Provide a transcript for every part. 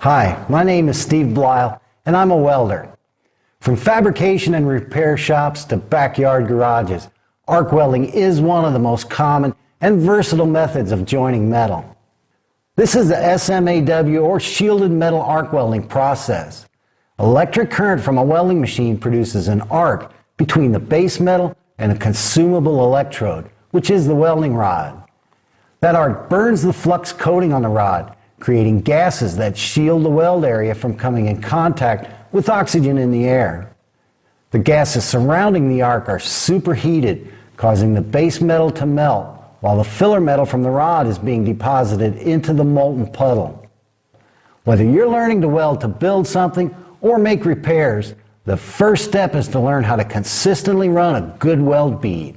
Hi, my name is Steve Blyle, and I'm a welder. From fabrication and repair shops to backyard garages, arc welding is one of the most common and versatile methods of joining metal. This is the SMAW, or shielded metal arc welding process. Electric current from a welding machine produces an arc between the base metal and a consumable electrode, which is the welding rod. That arc burns the flux coating on the rod, creating gases that shield the weld area from coming in contact with oxygen in the air. The gases surrounding the arc are superheated, causing the base metal to melt, while the filler metal from the rod is being deposited into the molten puddle. Whether you're learning to weld to build something or make repairs, the first step is to learn how to consistently run a good weld bead.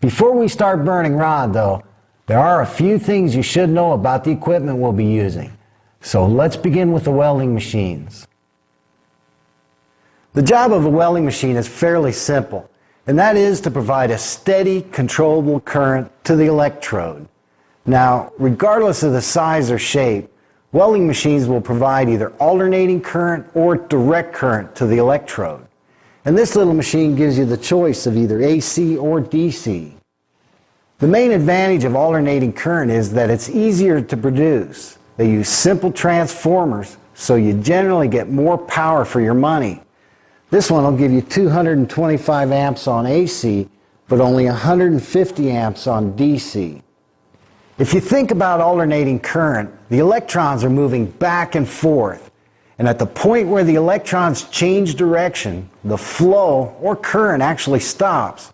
Before we start burning rod, though, there are a few things you should know about the equipment we'll be using. So let's begin with the welding machines. The job of a welding machine is fairly simple, and that is to provide a steady, controllable current to the electrode. Now, regardless of the size or shape, welding machines will provide either alternating current or direct current to the electrode. And this little machine gives you the choice of either AC or DC. The main advantage of alternating current is that it's easier to produce. They use simple transformers, so you generally get more power for your money. This one will give you 225 amps on AC, but only 150 amps on DC. If you think about alternating current, the electrons are moving back and forth, and at the point where the electrons change direction, the flow or current actually stops.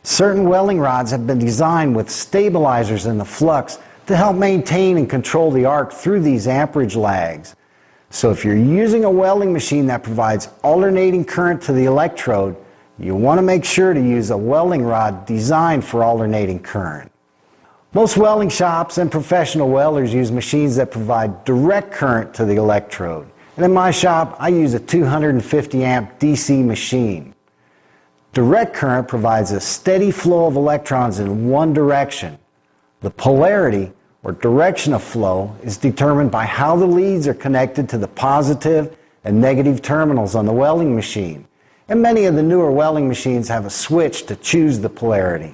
Certain welding rods have been designed with stabilizers in the flux to help maintain and control the arc through these amperage lags. So if you're using a welding machine that provides alternating current to the electrode, you want to make sure to use a welding rod designed for alternating current. Most welding shops and professional welders use machines that provide direct current to the electrode. And in my shop, I use a 250 amp DC machine. Direct current provides a steady flow of electrons in one direction. The polarity, or direction of flow, is determined by how the leads are connected to the positive and negative terminals on the welding machine. And many of the newer welding machines have a switch to choose the polarity.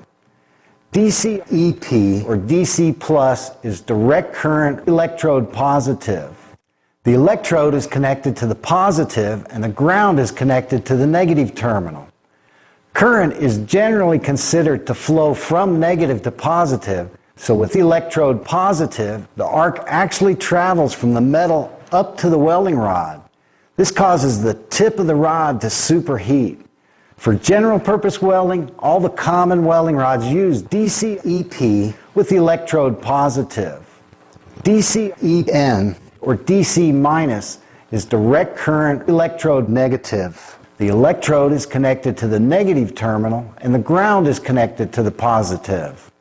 DC EP, or DC plus, is direct current electrode positive. The electrode is connected to the positive and the ground is connected to the negative terminal. Current is generally considered to flow from negative to positive, so with the electrode positive, the arc actually travels from the metal up to the welding rod. This causes the tip of the rod to superheat. For general purpose welding, all the common welding rods use DC EP with the electrode positive. DC EN, or DC minus, is direct current electrode negative. The electrode is connected to the negative terminal and the ground is connected to the positive.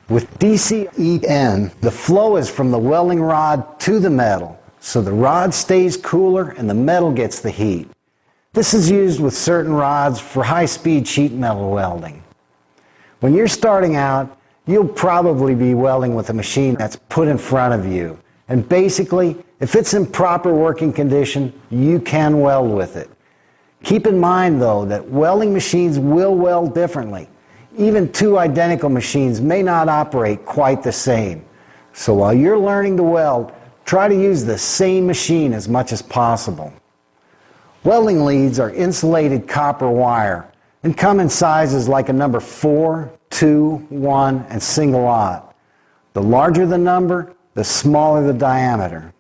With DC EN, the flow is from the welding rod to the metal, so the rod stays cooler and the metal gets the heat. This is used with certain rods for high-speed sheet metal welding. When you're starting out, you'll probably be welding with a machine that's put in front of you. And basically, if it's in proper working condition, you can weld with it. Keep in mind, though, that welding machines will weld differently. Even two identical machines may not operate quite the same. So while you're learning to weld, try to use the same machine as much as possible. Welding leads are insulated copper wire and come in sizes like a number 4, 2, 1, and single aught. The larger the number, the smaller the diameter.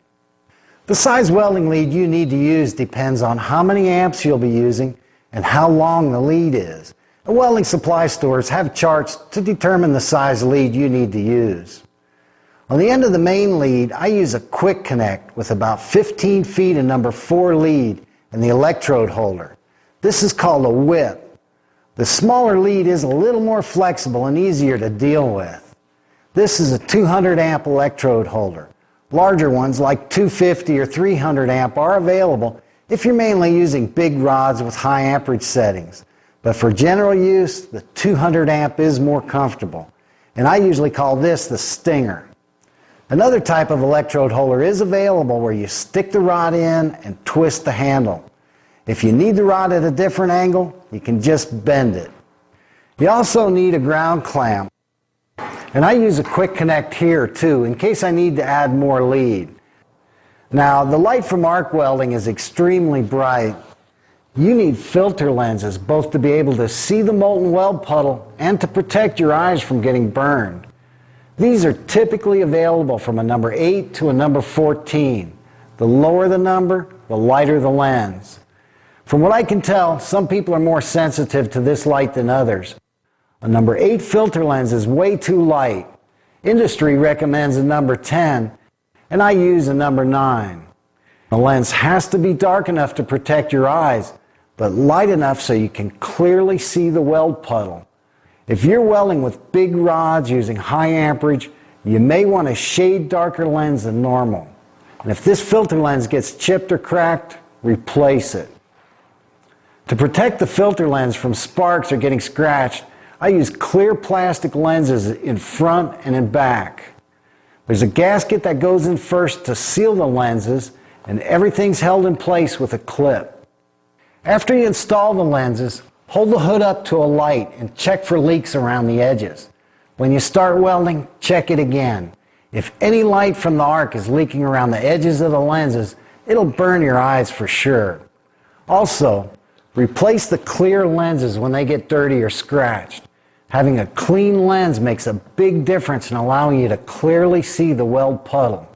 The size welding lead you need to use depends on how many amps you'll be using and how long the lead is. And welding supply stores have charts to determine the size lead you need to use. On the end of the main lead, I use a quick connect with about 15 feet of number 4 lead and the electrode holder. This is called a whip. The smaller lead is a little more flexible and easier to deal with. This is a 200 amp electrode holder. Larger ones like 250 or 300 amp are available if you're mainly using big rods with high amperage settings. But for general use, the 200 amp is more comfortable. And I usually call this the stinger. Another type of electrode holder is available where you stick the rod in and twist the handle. If you need the rod at a different angle, you can just bend it. You also need a ground clamp. And I use a quick connect here too, in case I need to add more lead. Now, the light from arc welding is extremely bright. You need filter lenses both to be able to see the molten weld puddle and to protect your eyes from getting burned. These are typically available from a number 8 to a number 14. The lower the number, the lighter the lens. From what I can tell, some people are more sensitive to this light than others. A number 8 filter lens is way too light. Industry recommends a number 10, and I use a number 9. The lens has to be dark enough to protect your eyes, but light enough so you can clearly see the weld puddle. If you're welding with big rods using high amperage, you may want a shade darker lens than normal. And if this filter lens gets chipped or cracked, replace it. To protect the filter lens from sparks or getting scratched, I use clear plastic lenses in front and in back. There's a gasket that goes in first to seal the lenses, and everything's held in place with a clip. After you install the lenses, hold the hood up to a light and check for leaks around the edges. When you start welding, check it again. If any light from the arc is leaking around the edges of the lenses, it'll burn your eyes for sure. Also, replace the clear lenses when they get dirty or scratched. Having a clean lens makes a big difference in allowing you to clearly see the weld puddle.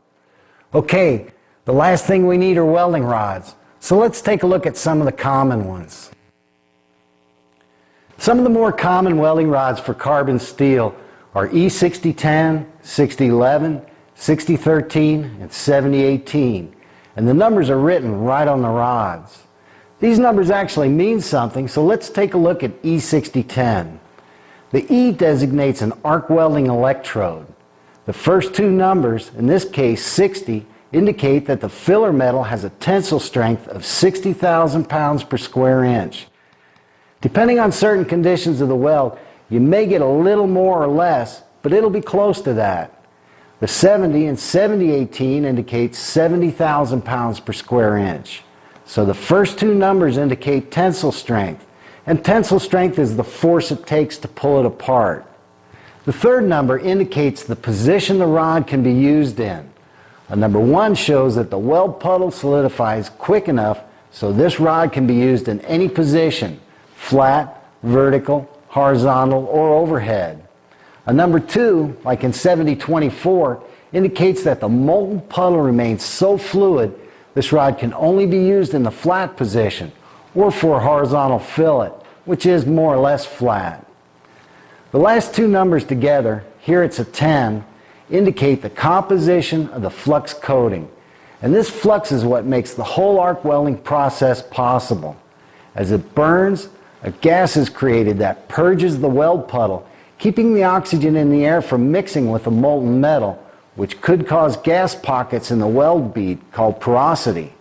Okay, the last thing we need are welding rods. So let's take a look at some of the common ones. Some of the more common welding rods for carbon steel are E6010, 6011, 6013, and 7018. And the numbers are written right on the rods. These numbers actually mean something, so let's take a look at E6010. The E designates an arc welding electrode. The first two numbers, in this case 60, indicate that the filler metal has a tensile strength of 60,000 pounds per square inch. Depending on certain conditions of the weld, you may get a little more or less, but it'll be close to that. The 70 and 7018 indicates 70,000 pounds per square inch. So the first two numbers indicate tensile strength, and tensile strength is the force it takes to pull it apart. The third number indicates the position the rod can be used in. A number 1 shows that the weld puddle solidifies quick enough so this rod can be used in any position, flat, vertical, horizontal, or overhead. A number 2, like in 7024, indicates that the molten puddle remains so fluid this rod can only be used in the flat position or for a horizontal fillet, which is more or less flat. The last two numbers together, here it's a 10, indicate the composition of the flux coating. And this flux is what makes the whole arc welding process possible. As it burns, a gas is created that purges the weld puddle, keeping the oxygen in the air from mixing with the molten metal, which could cause gas pockets in the weld bead called porosity.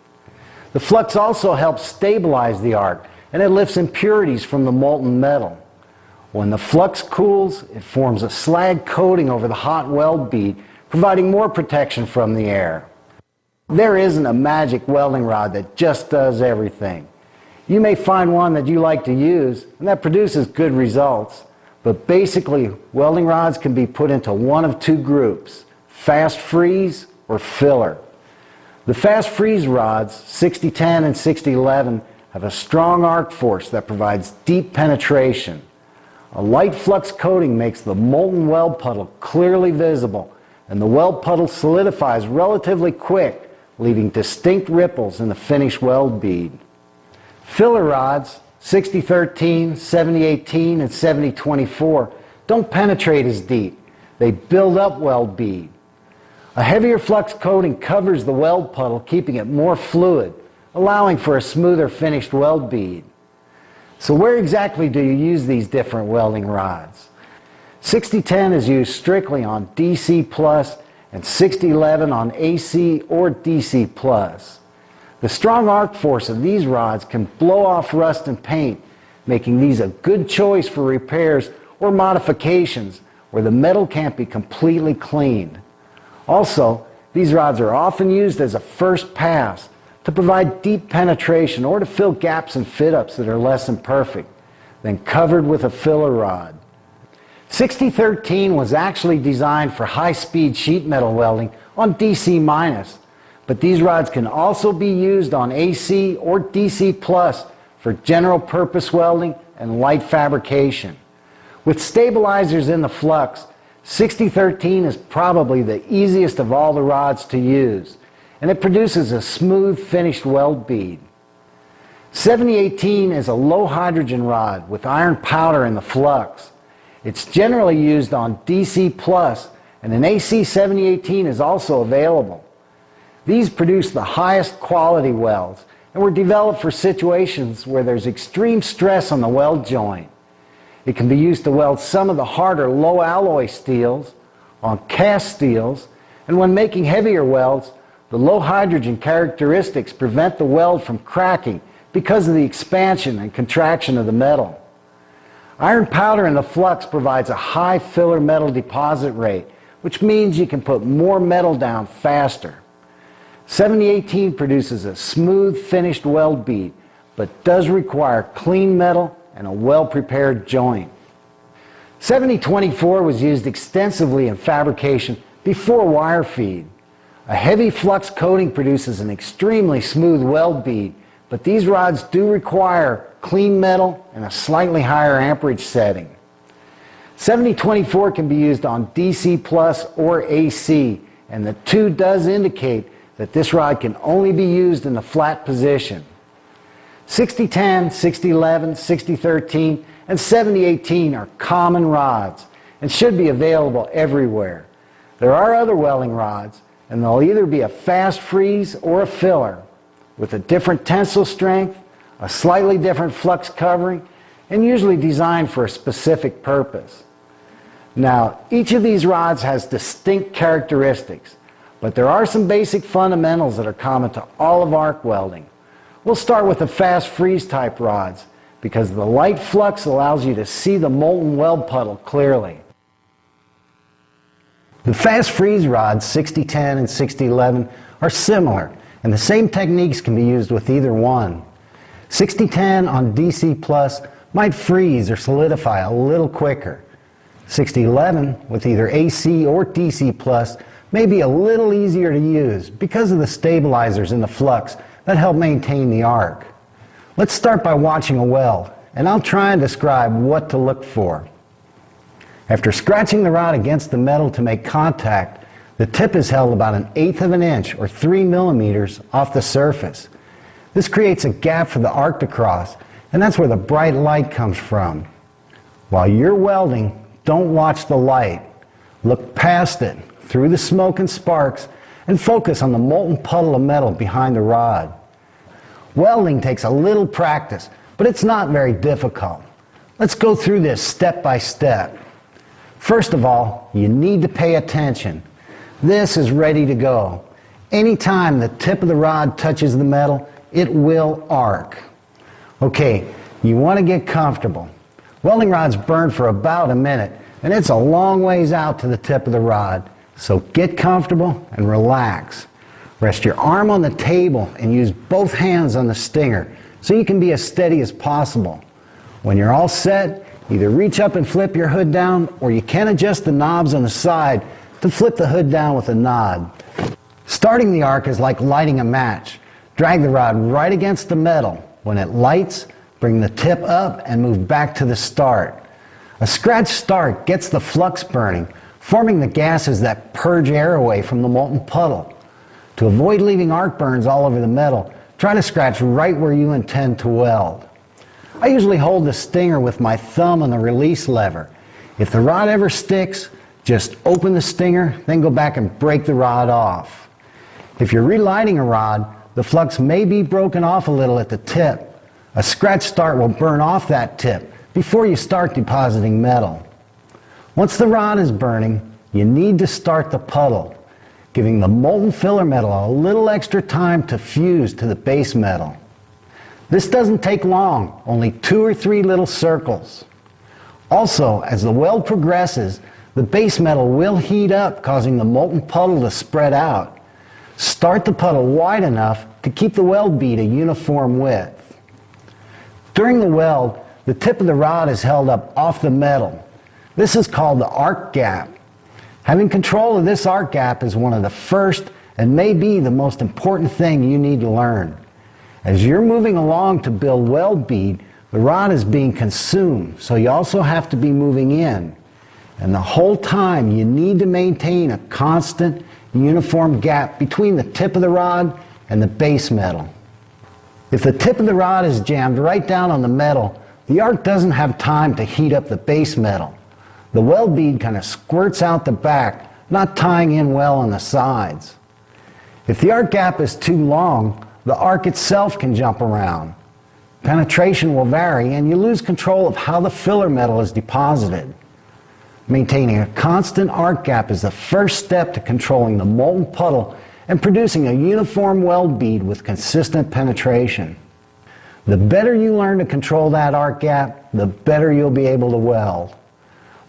The flux also helps stabilize the arc, and it lifts impurities from the molten metal. When the flux cools, it forms a slag coating over the hot weld bead, providing more protection from the air. There isn't a magic welding rod that just does everything. You may find one that you like to use and that produces good results, but basically welding rods can be put into one of two groups: fast freeze or filler. The fast freeze rods, 6010 and 6011, have a strong arc force that provides deep penetration. A light flux coating makes the molten weld puddle clearly visible, and the weld puddle solidifies relatively quick, leaving distinct ripples in the finished weld bead. Filler rods, 6013, 7018, and 7024, don't penetrate as deep. They build up weld bead. A heavier flux coating covers the weld puddle, keeping it more fluid, allowing for a smoother finished weld bead. So where exactly do you use these different welding rods? 6010 is used strictly on DC plus and 6011 on AC or DC plus. The strong arc force of these rods can blow off rust and paint, making these a good choice for repairs or modifications where the metal can't be completely cleaned. Also, these rods are often used as a first pass to provide deep penetration or to fill gaps in fit-ups that are less than perfect, then covered with a filler rod. 6013 was actually designed for high-speed sheet metal welding on DC-, but these rods can also be used on AC or DC+ for general purpose welding and light fabrication. With stabilizers in the flux, 6013 is probably the easiest of all the rods to use, and it produces a smooth finished weld bead. 7018 is a low hydrogen rod with iron powder in the flux. It's generally used on DC+, and an AC 7018 is also available. These produce the highest quality welds and were developed for situations where there's extreme stress on the weld joint. It can be used to weld some of the harder low alloy steels, on cast steels, and when making heavier welds, the low hydrogen characteristics prevent the weld from cracking because of the expansion and contraction of the metal. Iron powder in the flux provides a high filler metal deposit rate, which means you can put more metal down faster. 7018 produces a smooth finished weld bead, but does require clean metal and a well-prepared joint. 7024 was used extensively in fabrication before wire feed. A heavy flux coating produces an extremely smooth weld bead, but these rods do require clean metal and a slightly higher amperage setting. 7024 can be used on DC+ or AC, and the 2 does indicate that this rod can only be used in the flat position. 6010, 6011, 6013, and 7018 are common rods and should be available everywhere. There are other welding rods, and they'll either be a fast freeze or a filler, with a different tensile strength, a slightly different flux covering, and usually designed for a specific purpose. Now, each of these rods has distinct characteristics, but there are some basic fundamentals that are common to all of arc welding. We'll start with the fast freeze type rods because the light flux allows you to see the molten weld puddle clearly. The fast freeze rods 6010 and 6011 are similar, and the same techniques can be used with either one. 6010 on DC+ might freeze or solidify a little quicker. 6011 with either AC or DC+ may be a little easier to use because of the stabilizers in the flux that help maintain the arc. Let's start by watching a weld, and I'll try and describe what to look for. After scratching the rod against the metal to make contact, the tip is held about 1/8 of an inch or 3 millimeters off the surface. This creates a gap for the arc to cross, and that's where the bright light comes from. While you're welding, don't watch the light. Look past it, through the smoke and sparks, and focus on the molten puddle of metal behind the rod. Welding takes a little practice, but it's not very difficult. Let's go through this step by step. First of all, you need to pay attention. This is ready to go. Anytime the tip of the rod touches the metal, it will arc. Okay, you want to get comfortable. Welding rods burn for about a minute, and it's a long ways out to the tip of the rod. So get comfortable and relax. Rest your arm on the table and use both hands on the stinger so you can be as steady as possible. When you're all set, either reach up and flip your hood down, or you can adjust the knobs on the side to flip the hood down with a nod. Starting the arc is like lighting a match. Drag the rod right against the metal. When it lights, bring the tip up and move back to the start. A scratch start gets the flux burning, forming the gases that purge air away from the molten puddle. To avoid leaving arc burns all over the metal, try to scratch right where you intend to weld. I usually hold the stinger with my thumb on the release lever. If the rod ever sticks, just open the stinger, then go back and break the rod off. If you're relighting a rod, the flux may be broken off a little at the tip. A scratch start will burn off that tip before you start depositing metal. Once the rod is burning, you need to start the puddle, giving the molten filler metal a little extra time to fuse to the base metal. This doesn't take long, only 2 or 3 little circles. Also, as the weld progresses, the base metal will heat up, causing the molten puddle to spread out. Start the puddle wide enough to keep the weld bead a uniform width. During the weld, the tip of the rod is held up off the metal. This is called the arc gap. Having control of this arc gap is one of the first and may be the most important thing you need to learn. As you're moving along to build weld bead, the rod is being consumed, so you also have to be moving in. And the whole time you need to maintain a constant, uniform gap between the tip of the rod and the base metal. If the tip of the rod is jammed right down on the metal, the arc doesn't have time to heat up the base metal. The weld bead kind of squirts out the back, not tying in well on the sides. If the arc gap is too long, the arc itself can jump around. Penetration will vary and you lose control of how the filler metal is deposited. Maintaining a constant arc gap is the first step to controlling the molten puddle and producing a uniform weld bead with consistent penetration. The better you learn to control that arc gap, the better you'll be able to weld.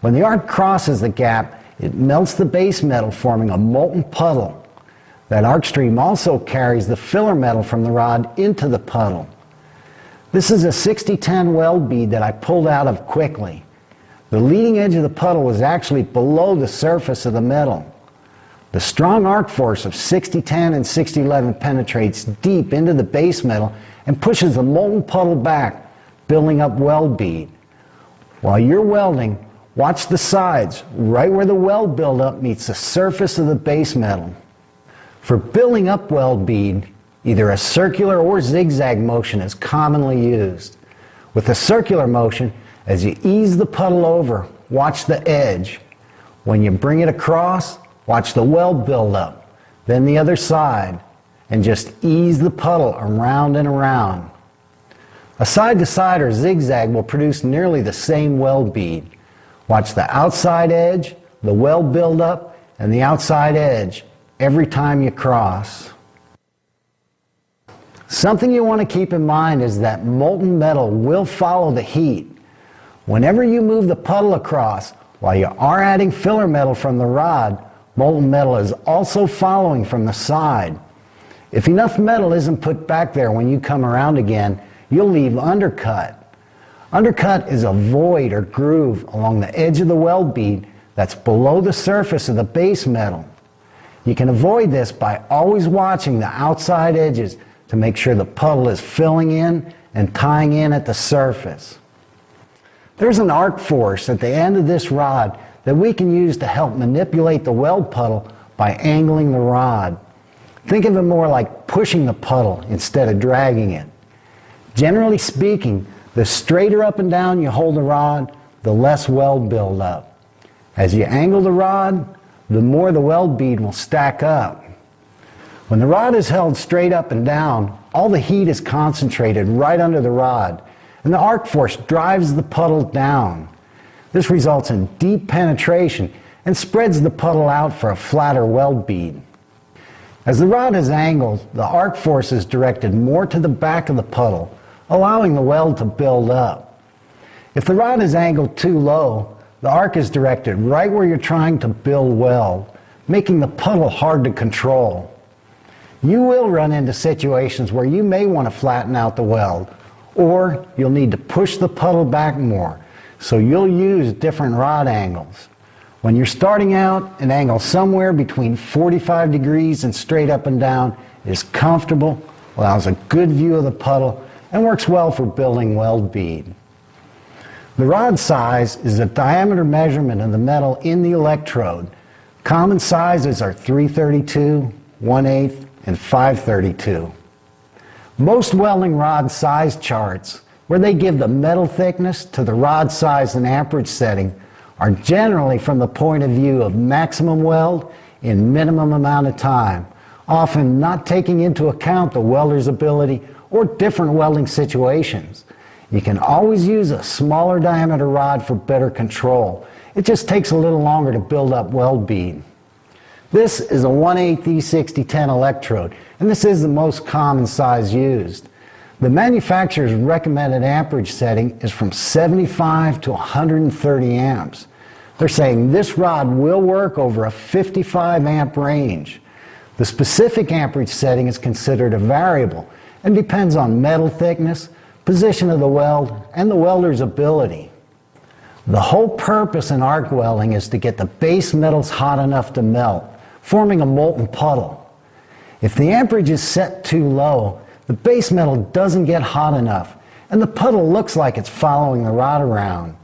When the arc crosses the gap, it melts the base metal, forming a molten puddle. That arc stream also carries the filler metal from the rod into the puddle. This is a 6010 weld bead that I pulled out of quickly. The leading edge of the puddle was actually below the surface of the metal. The strong arc force of 6010 and 6011 penetrates deep into the base metal and pushes the molten puddle back, building up weld bead. While you're welding, watch the sides, right where the weld buildup meets the surface of the base metal. For building up weld bead, either a circular or zigzag motion is commonly used. With a circular motion, as you ease the puddle over, watch the edge. When you bring it across, watch the weld build up, then the other side, and just ease the puddle around and around. A side-to-side or zigzag will produce nearly the same weld bead. Watch the outside edge, the weld build up, and the outside edge every time you cross. Something you want to keep in mind is that molten metal will follow the heat. Whenever you move the puddle across, while you are adding filler metal from the rod, molten metal is also following from the side. If enough metal isn't put back there when you come around again, you'll leave undercut. Undercut is a void or groove along the edge of the weld bead that's below the surface of the base metal. You can avoid this by always watching the outside edges to make sure the puddle is filling in and tying in at the surface. There's an arc force at the end of this rod that we can use to help manipulate the weld puddle by angling the rod. Think of it more like pushing the puddle instead of dragging it. Generally speaking, the straighter up and down you hold the rod, the less weld buildup. As you angle the rod, the more the weld bead will stack up. When the rod is held straight up and down, all the heat is concentrated right under the rod, and the arc force drives the puddle down. This results in deep penetration and spreads the puddle out for a flatter weld bead. As the rod is angled, the arc force is directed more to the back of the puddle, allowing the weld to build up. If the rod is angled too low, the arc is directed right where you're trying to build weld, making the puddle hard to control. You will run into situations where you may want to flatten out the weld, or you'll need to push the puddle back more, so you'll use different rod angles. When you're starting out, an angle somewhere between 45 degrees and straight up and down is comfortable, allows a good view of the puddle, and works well for building weld bead. The rod size is the diameter measurement of the metal in the electrode. Common sizes are 332, 1/8, and 532. Most welding rod size charts, where they give the metal thickness to the rod size and amperage setting, are generally from the point of view of maximum weld in minimum amount of time, often not taking into account the welder's ability or different welding situations. You can always use a smaller diameter rod for better control. It just takes a little longer to build up weld bead. This is a 1/8 E6010 electrode, and this is the most common size used. The manufacturer's recommended amperage setting is from 75 to 130 amps. They're saying this rod will work over a 55 amp range. The specific amperage setting is considered a variable and depends on metal thickness, position of the weld, and the welder's ability. The whole purpose in arc welding is to get the base metals hot enough to melt, forming a molten puddle. If the amperage is set too low, the base metal doesn't get hot enough, and the puddle looks like it's following the rod around.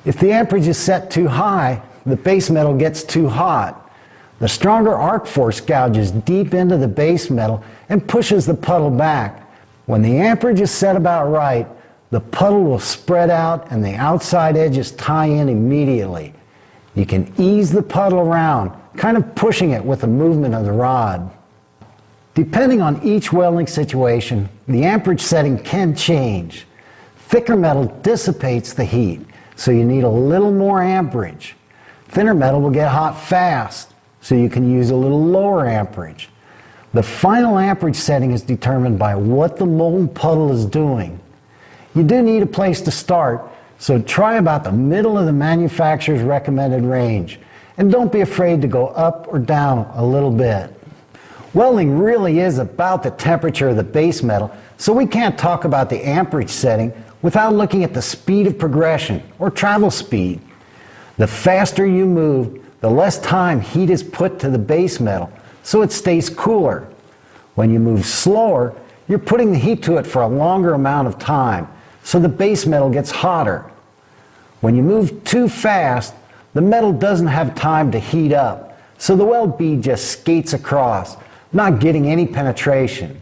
If the amperage is set too high, the base metal gets too hot. The stronger arc force gouges deep into the base metal and pushes the puddle back. When the amperage is set about right, the puddle will spread out and the outside edges tie in immediately. You can ease the puddle around, kind of pushing it with the movement of the rod. Depending on each welding situation, the amperage setting can change. Thicker metal dissipates the heat, so you need a little more amperage. Thinner metal will get hot fast, so you can use a little lower amperage. The final amperage setting is determined by what the molten puddle is doing. You do need a place to start, so try about the middle of the manufacturer's recommended range, and don't be afraid to go up or down a little bit. Welding really is about the temperature of the base metal, so we can't talk about the amperage setting without looking at the speed of progression, or travel speed. The faster you move, the less time heat is put to the base metal, so it stays cooler. When you move slower, you're putting the heat to it for a longer amount of time, so the base metal gets hotter. When you move too fast, the metal doesn't have time to heat up, so the weld bead just skates across, not getting any penetration.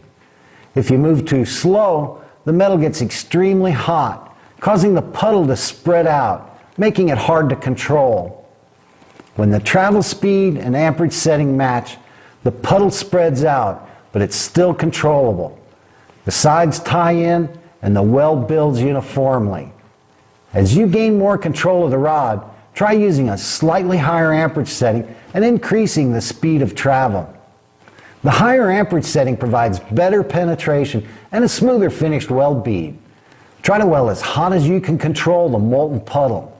If you move too slow, the metal gets extremely hot, causing the puddle to spread out, making it hard to control. When the travel speed and amperage setting match, the puddle spreads out, but it's still controllable. The sides tie in and the weld builds uniformly. As you gain more control of the rod, try using a slightly higher amperage setting and increasing the speed of travel. The higher amperage setting provides better penetration and a smoother finished weld bead. Try to weld as hot as you can control the molten puddle.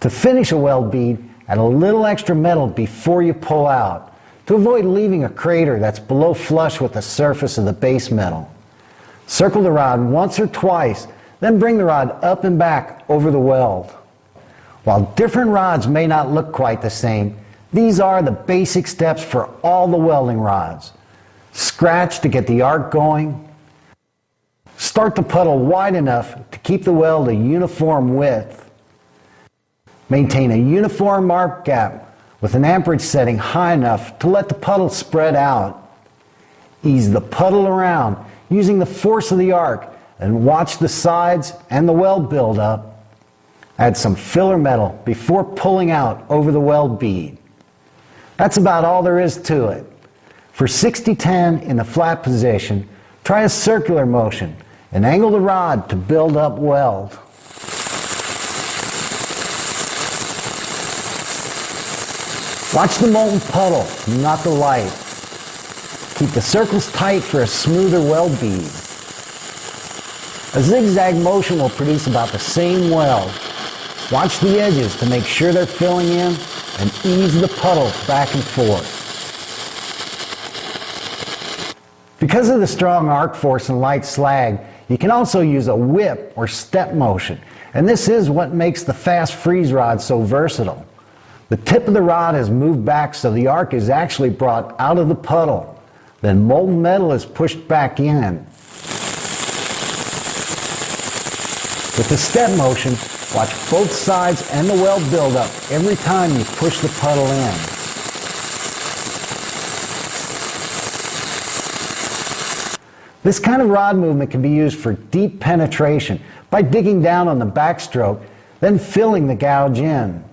To finish a weld bead, add a little extra metal before you pull out, to avoid leaving a crater that's below flush with the surface of the base metal. Circle the rod once or twice, then bring the rod up and back over the weld. While different rods may not look quite the same, these are the basic steps for all the welding rods. Scratch to get the arc going. Start the puddle wide enough to keep the weld a uniform width. Maintain a uniform arc gap with an amperage setting high enough to let the puddle spread out. Ease the puddle around using the force of the arc and watch the sides and the weld build up. Add some filler metal before pulling out over the weld bead. That's about all there is to it. For 60-10 in the flat position, try a circular motion and angle the rod to build up weld. Watch the molten puddle, not the light. Keep the circles tight for a smoother weld bead. A zigzag motion will produce about the same weld. Watch the edges to make sure they're filling in and ease the puddle back and forth. Because of the strong arc force and light slag, you can also use a whip or step motion, and this is what makes the fast freeze rod so versatile. The tip of the rod is moved back so the arc is actually brought out of the puddle. Then molten metal is pushed back in. With the step motion, watch both sides and the weld build up every time you push the puddle in. This kind of rod movement can be used for deep penetration by digging down on the backstroke, then filling the gouge in.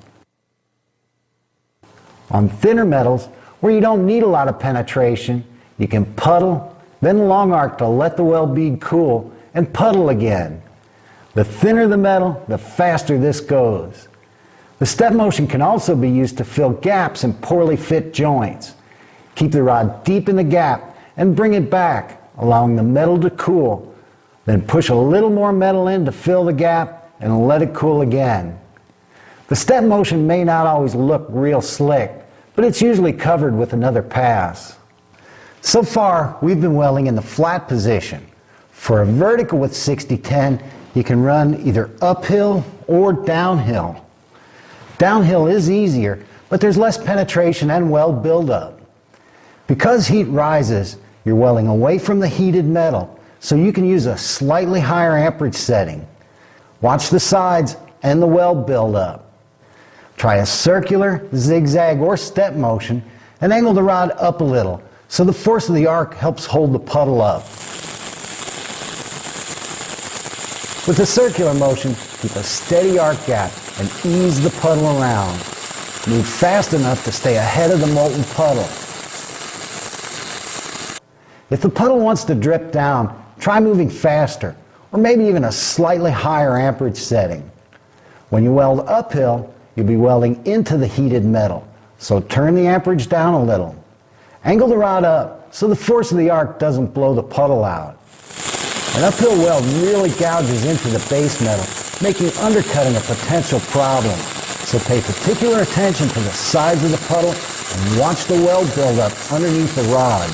On thinner metals, where you don't need a lot of penetration, you can puddle, then long arc to let the weld bead cool, and puddle again. The thinner the metal, the faster this goes. The step motion can also be used to fill gaps in poorly fit joints. Keep the rod deep in the gap and bring it back, allowing the metal to cool. Then push a little more metal in to fill the gap and let it cool again. The step motion may not always look real slick, but it's usually covered with another pass. So far, we've been welding in the flat position. For a vertical with 60-10, you can run either uphill or downhill. Downhill is easier, but there's less penetration and weld buildup. Because heat rises, you're welding away from the heated metal, so you can use a slightly higher amperage setting. Watch the sides and the weld buildup. Try a circular, zigzag, or step motion and angle the rod up a little so the force of the arc helps hold the puddle up. With the circular motion, keep a steady arc gap and ease the puddle around. Move fast enough to stay ahead of the molten puddle. If the puddle wants to drip down, try moving faster, or maybe even a slightly higher amperage setting. When you weld uphill, you'll be welding into the heated metal, so turn the amperage down a little. Angle the rod up so the force of the arc doesn't blow the puddle out. An uphill weld really gouges into the base metal, making undercutting a potential problem. So pay particular attention to the sides of the puddle and watch the weld buildup underneath the rod.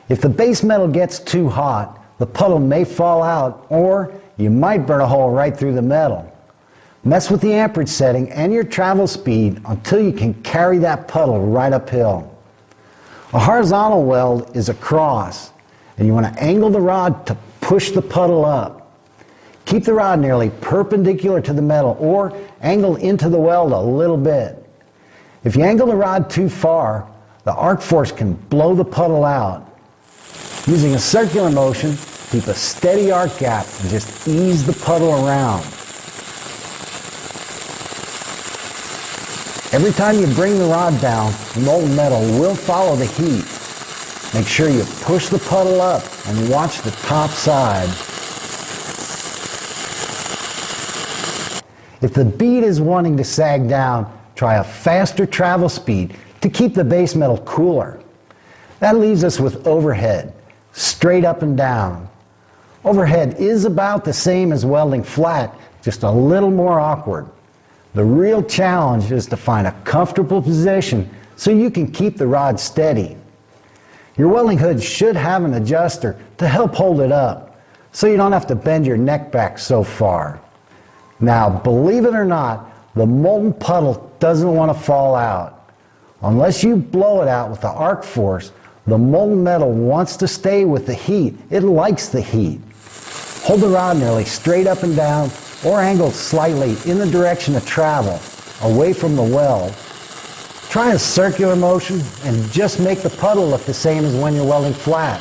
If the base metal gets too hot, the puddle may fall out, or you might burn a hole right through the metal. Mess with the amperage setting and your travel speed until you can carry that puddle right uphill. A horizontal weld is a cross, and you want to angle the rod to push the puddle up. Keep the rod nearly perpendicular to the metal or angle into the weld a little bit. If you angle the rod too far, the arc force can blow the puddle out. Using a circular motion, keep a steady arc gap and just ease the puddle around. Every time you bring the rod down, the molten metal will follow the heat. Make sure you push the puddle up and watch the top side. If the bead is wanting to sag down, try a faster travel speed to keep the base metal cooler. That leaves us with overhead, straight up and down. Overhead is about the same as welding flat, just a little more awkward. The real challenge is to find a comfortable position so you can keep the rod steady. Your welding hood should have an adjuster to help hold it up, so you don't have to bend your neck back so far. Now, believe it or not, the molten puddle doesn't want to fall out. Unless you blow it out with the arc force, the molten metal wants to stay with the heat. It likes the heat. Hold the rod nearly straight up and down or angled slightly in the direction of travel, away from the weld. Try a circular motion and just make the puddle look the same as when you're welding flat.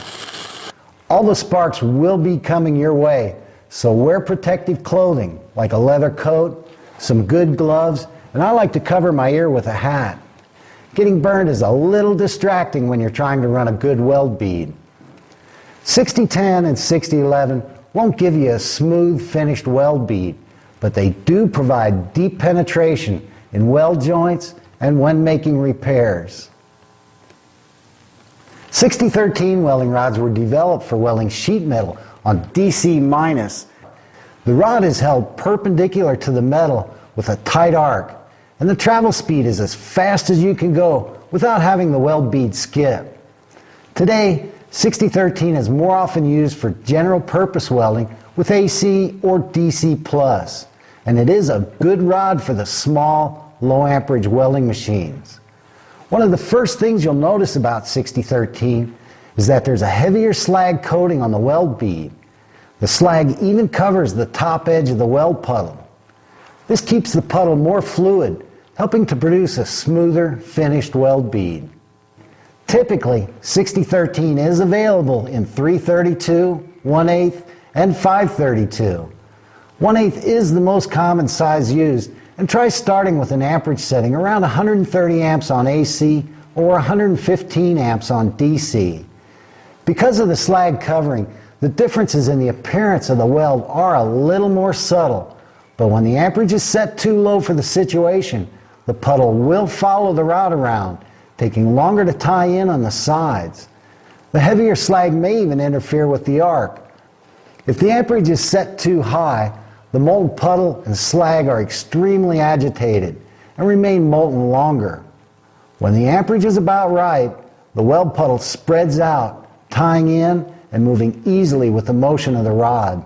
All the sparks will be coming your way, so wear protective clothing like a leather coat, some good gloves, and I like to cover my ear with a hat. Getting burned is a little distracting when you're trying to run a good weld bead. 60-10 and 60-11 won't give you a smooth finished weld bead, but they do provide deep penetration in weld joints and when making repairs. 60-13 welding rods were developed for welding sheet metal on DC-. The rod is held perpendicular to the metal with a tight arc, and the travel speed is as fast as you can go without having the weld bead skip. Today, 60-13 is more often used for general purpose welding with AC or DC+, and it is a good rod for the small, low amperage welding machines. One of the first things you'll notice about 60-13 is that there's a heavier slag coating on the weld bead. The slag even covers the top edge of the weld puddle. This keeps the puddle more fluid, helping to produce a smoother, finished weld bead. Typically, 60-13 is available in 332, 1/8, and 532. 1/8 is the most common size used, and try starting with an amperage setting around 130 amps on AC or 115 amps on DC. Because of the slag covering, the differences in the appearance of the weld are a little more subtle, but when the amperage is set too low for the situation, the puddle will follow the rod around, taking longer to tie in on the sides. The heavier slag may even interfere with the arc. If the amperage is set too high, the molten puddle and slag are extremely agitated and remain molten longer. When the amperage is about right, the weld puddle spreads out, tying in and moving easily with the motion of the rod.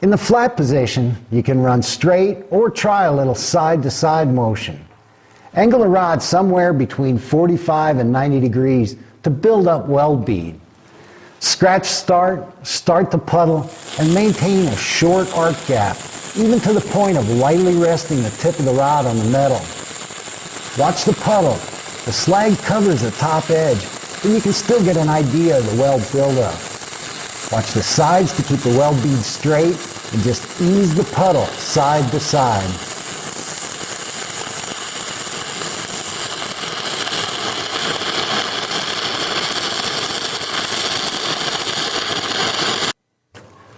In the flat position, you can run straight or try a little side-to-side motion. Angle the rod somewhere between 45 and 90 degrees to build up weld bead. Scratch start the puddle, and maintain a short arc gap, even to the point of lightly resting the tip of the rod on the metal. Watch the puddle. The slag covers the top edge, but you can still get an idea of the weld buildup. Watch the sides to keep the weld bead straight, and just ease the puddle side to side.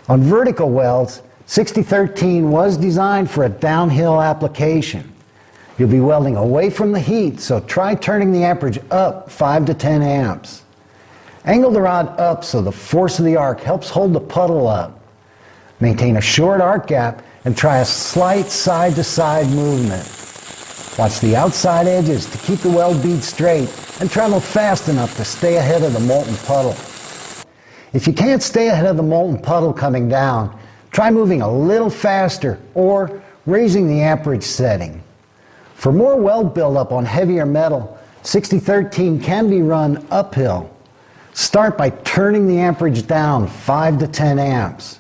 On vertical welds, 6013 was designed for a downhill application. You'll be welding away from the heat, so try turning the amperage up 5 to 10 amps. Angle the rod up so the force of the arc helps hold the puddle up. Maintain a short arc gap and try a slight side-to-side movement. Watch the outside edges to keep the weld bead straight and travel fast enough to stay ahead of the molten puddle. If you can't stay ahead of the molten puddle coming down, try moving a little faster or raising the amperage setting. For more weld buildup on heavier metal, 6013 can be run uphill. Start by turning the amperage down 5 to 10 amps.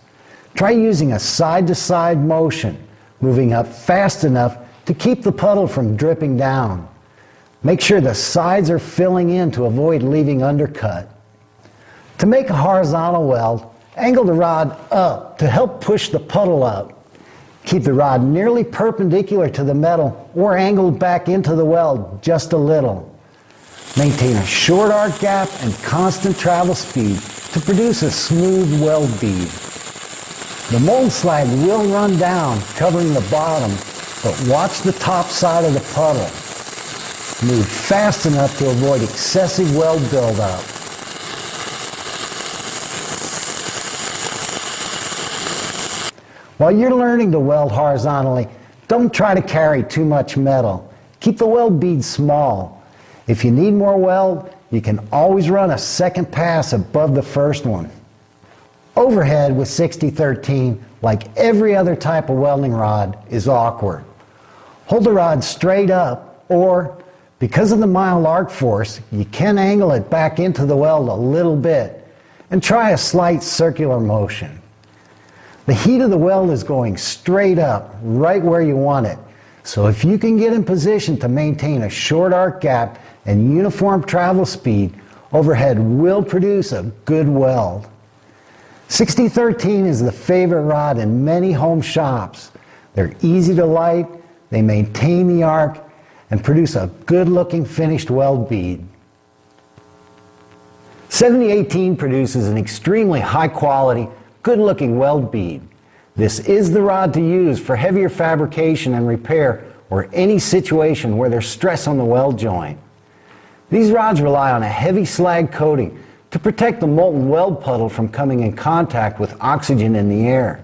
Try using a side-to-side motion, moving up fast enough to keep the puddle from dripping down. Make sure the sides are filling in to avoid leaving undercut. To make a horizontal weld, angle the rod up to help push the puddle up. Keep the rod nearly perpendicular to the metal or angled back into the weld just a little. Maintain a short arc gap and constant travel speed to produce a smooth weld bead. The molten slag will run down, covering the bottom, but watch the top side of the puddle. Move fast enough to avoid excessive weld buildup. While you're learning to weld horizontally, don't try to carry too much metal. Keep the weld bead small. If you need more weld, you can always run a second pass above the first one. Overhead with 6013, like every other type of welding rod, is awkward. Hold the rod straight up, or, because of the mild arc force, you can angle it back into the weld a little bit, and try a slight circular motion. The heat of the weld is going straight up, right where you want it. So if you can get in position to maintain a short arc gap and uniform travel speed, overhead will produce a good weld. 6013 is the favorite rod in many home shops. They're easy to light, they maintain the arc, and produce a good-looking finished weld bead. 7018 produces an extremely high-quality, good-looking weld bead. This is the rod to use for heavier fabrication and repair or any situation where there's stress on the weld joint. These rods rely on a heavy slag coating to protect the molten weld puddle from coming in contact with oxygen in the air.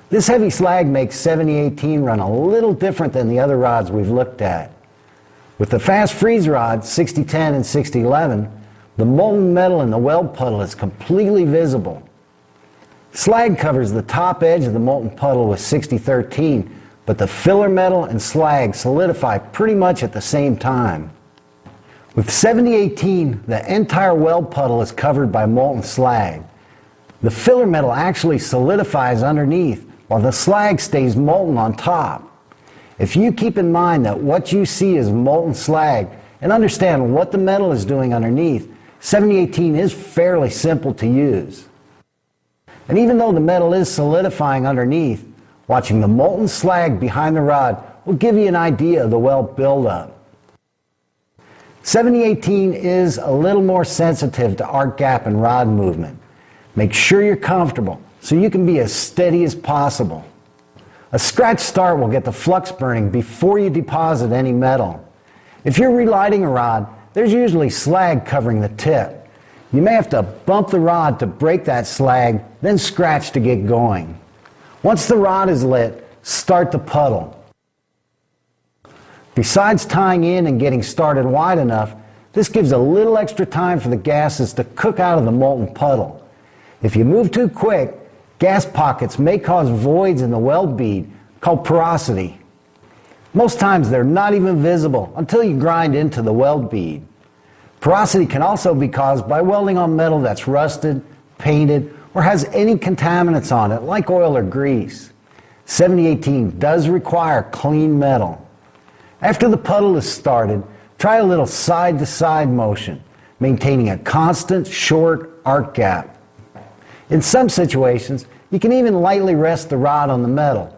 This heavy slag makes 7018 run a little different than the other rods we've looked at. With the fast freeze rods, 6010 and 6011, the molten metal in the weld puddle is completely visible. Slag covers the top edge of the molten puddle with 6013, but the filler metal and slag solidify pretty much at the same time. With 7018, the entire weld puddle is covered by molten slag. The filler metal actually solidifies underneath, while the slag stays molten on top. If you keep in mind that what you see is molten slag and understand what the metal is doing underneath, 7018 is fairly simple to use. And even though the metal is solidifying underneath, watching the molten slag behind the rod will give you an idea of the weld buildup. 7018 is a little more sensitive to arc gap and rod movement. Make sure you're comfortable so you can be as steady as possible. A scratch start will get the flux burning before you deposit any metal. If you're relighting a rod, there's usually slag covering the tip. You may have to bump the rod to break that slag, then scratch to get going. Once the rod is lit, start the puddle. Besides tying in and getting started wide enough, this gives a little extra time for the gases to cook out of the molten puddle. If you move too quick, gas pockets may cause voids in the weld bead called porosity. Most times they're not even visible until you grind into the weld bead. Porosity can also be caused by welding on metal that's rusted, painted, or has any contaminants on it like oil or grease. 7018 does require clean metal. After the puddle is started, try a little side-to-side motion, maintaining a constant, short arc gap. In some situations, you can even lightly rest the rod on the metal.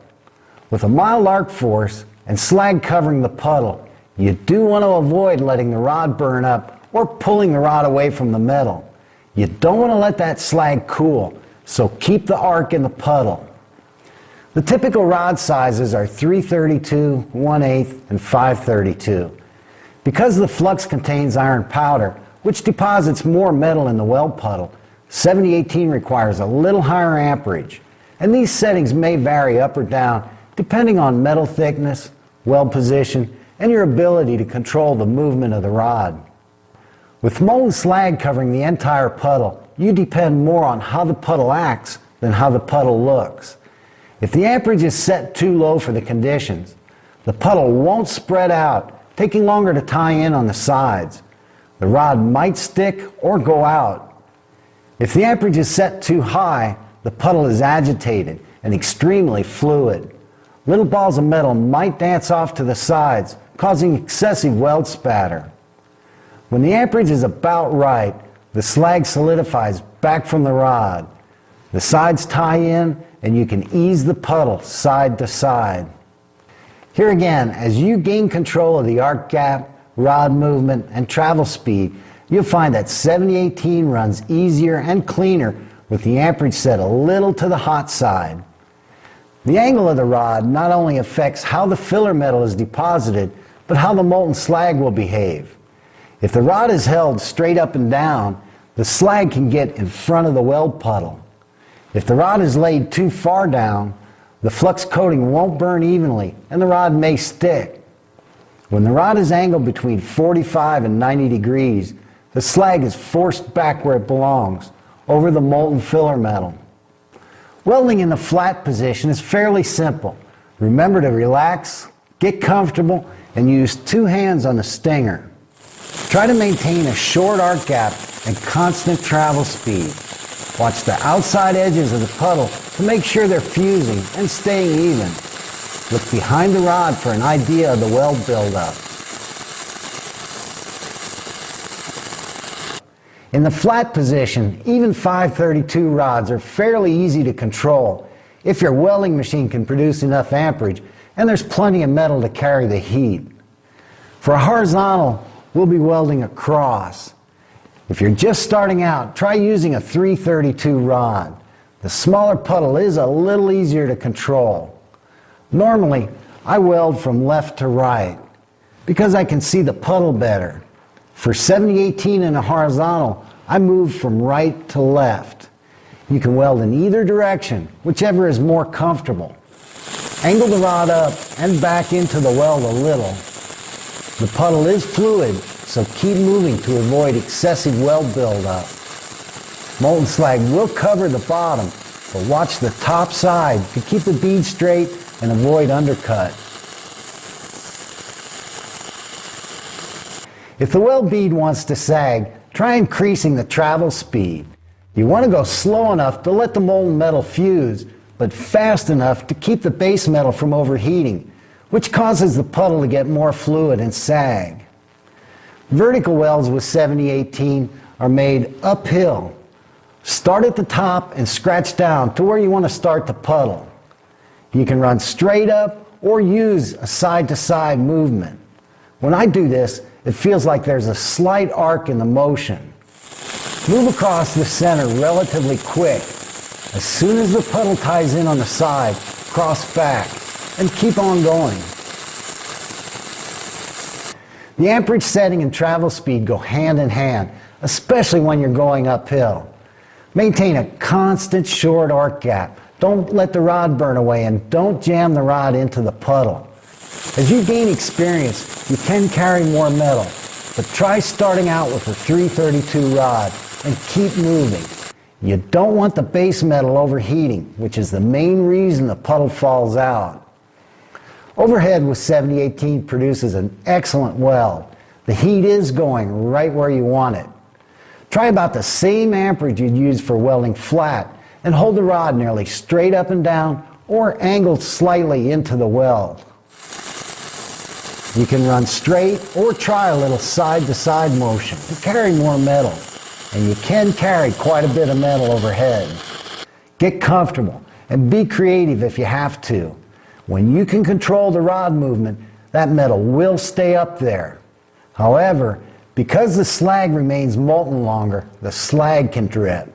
With a mild arc force and slag covering the puddle, you do want to avoid letting the rod burn up or pulling the rod away from the metal. You don't want to let that slag cool, so keep the arc in the puddle. The typical rod sizes are 332, 1/8, and 532. Because the flux contains iron powder, which deposits more metal in the weld puddle, 7018 requires a little higher amperage, and these settings may vary up or down depending on metal thickness, weld position, and your ability to control the movement of the rod. With molten slag covering the entire puddle, you depend more on how the puddle acts than how the puddle looks. If the amperage is set too low for the conditions, the puddle won't spread out, taking longer to tie in on the sides. The rod might stick or go out. If the amperage is set too high, the puddle is agitated and extremely fluid. Little balls of metal might dance off to the sides, causing excessive weld spatter. When the amperage is about right, the slag solidifies back from the rod. The sides tie in and you can ease the puddle side to side. Here again, as you gain control of the arc gap, rod movement, and travel speed, you'll find that 7018 runs easier and cleaner with the amperage set a little to the hot side. The angle of the rod not only affects how the filler metal is deposited, but how the molten slag will behave. If the rod is held straight up and down, the slag can get in front of the weld puddle. If the rod is laid too far down, the flux coating won't burn evenly and the rod may stick. When the rod is angled between 45 and 90 degrees, the slag is forced back where it belongs, over the molten filler metal. Welding in the flat position is fairly simple. Remember to relax, get comfortable, and use 2 hands on the stinger. Try to maintain a short arc gap and constant travel speed. Watch the outside edges of the puddle to make sure they're fusing and staying even. Look behind the rod for an idea of the weld buildup. In the flat position, even 532 rods are fairly easy to control if your welding machine can produce enough amperage and there's plenty of metal to carry the heat. For a horizontal, we'll be welding across. If you're just starting out, try using a 332 rod. The smaller puddle is a little easier to control. Normally, I weld from left to right because I can see the puddle better. For 7018 in a horizontal, I move from right to left. You can weld in either direction, whichever is more comfortable. Angle the rod up and back into the weld a little. The puddle is fluid, so keep moving to avoid excessive weld buildup. Molten slag will cover the bottom, but watch the top side to keep the bead straight and avoid undercut. If the weld bead wants to sag, try increasing the travel speed. You want to go slow enough to let the molten metal fuse, but fast enough to keep the base metal from overheating, which causes the puddle to get more fluid and sag. Vertical welds with 7018 are made uphill. Start at the top and scratch down to where you want to start the puddle. You can run straight up or use a side-to-side movement. When I do this, it feels like there's a slight arc in the motion. Move across the center relatively quick. As soon as the puddle ties in on the side, cross back and keep on going. The amperage setting and travel speed go hand in hand, especially when you're going uphill. Maintain a constant short arc gap. Don't let the rod burn away, and don't jam the rod into the puddle. As you gain experience, you can carry more metal, but try starting out with a 332 rod and keep moving. You don't want the base metal overheating, which is the main reason the puddle falls out. Overhead with 7018 produces an excellent weld. The heat is going right where you want it. Try about the same amperage you'd use for welding flat and hold the rod nearly straight up and down or angled slightly into the weld. You can run straight or try a little side-to-side motion to carry more metal, and you can carry quite a bit of metal overhead. Get comfortable and be creative if you have to. When you can control the rod movement, that metal will stay up there. However, because the slag remains molten longer, the slag can drip.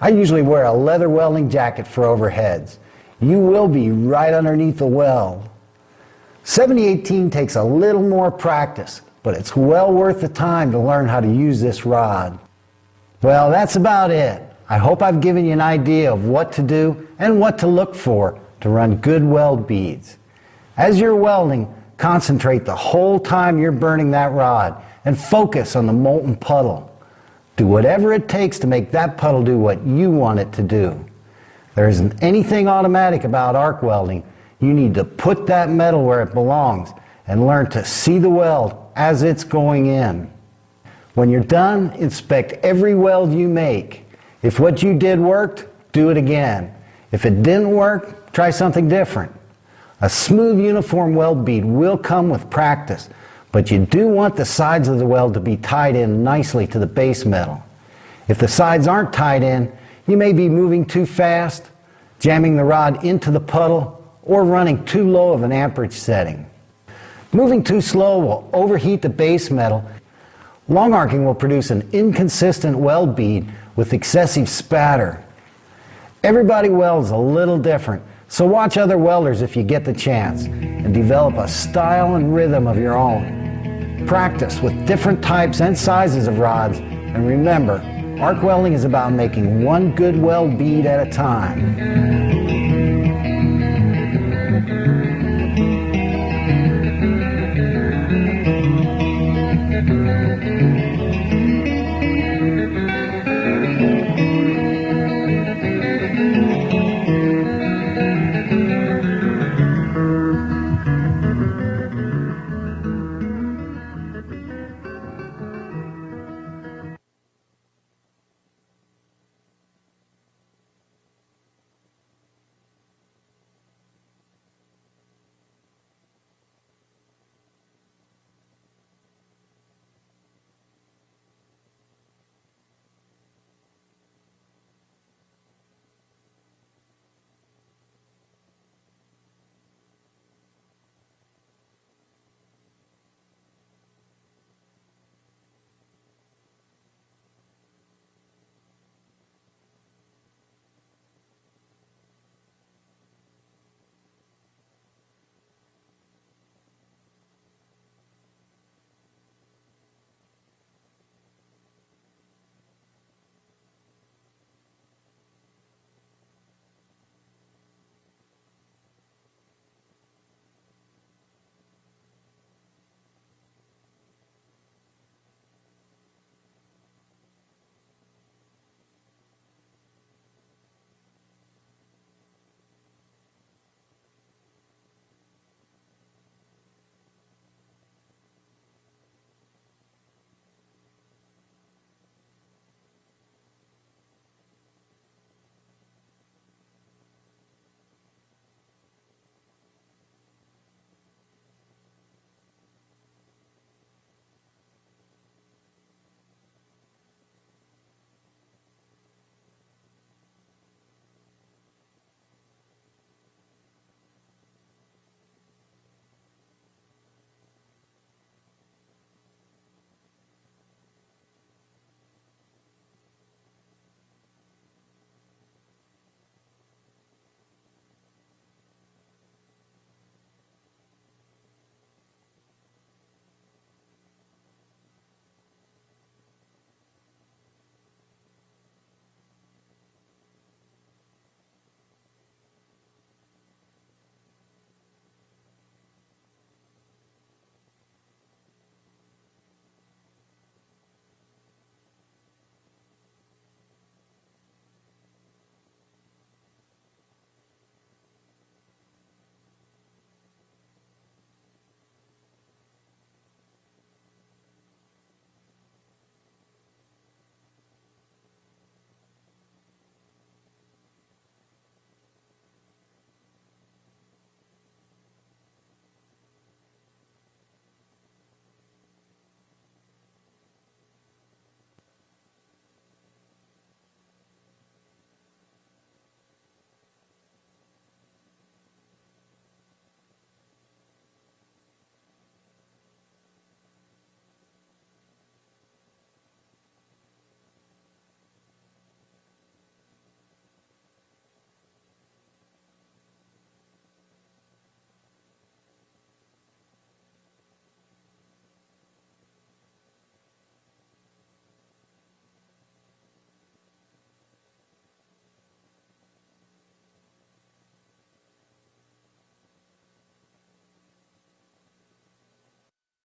I usually wear a leather welding jacket for overheads. You will be right underneath the weld. 7018 takes a little more practice, but it's well worth the time to learn how to use this rod. Well, that's about it. I hope I've given you an idea of what to do and what to look for to run good weld beads. As you're welding, concentrate the whole time you're burning that rod and focus on the molten puddle. Do whatever it takes to make that puddle do what you want it to do. There isn't anything automatic about arc welding. You need to put that metal where it belongs and learn to see the weld as it's going in. When you're done, inspect every weld you make. If what you did worked, do it again. If it didn't work, try something different. A smooth, uniform weld bead will come with practice, but you do want the sides of the weld to be tied in nicely to the base metal. If the sides aren't tied in, you may be moving too fast, jamming the rod into the puddle, or running too low of an amperage setting. Moving too slow will overheat the base metal. Long arcing will produce an inconsistent weld bead with excessive spatter. Everybody welds a little different, so watch other welders if you get the chance, and develop a style and rhythm of your own. Practice with different types and sizes of rods, and remember, arc welding is about making one good weld bead at a time.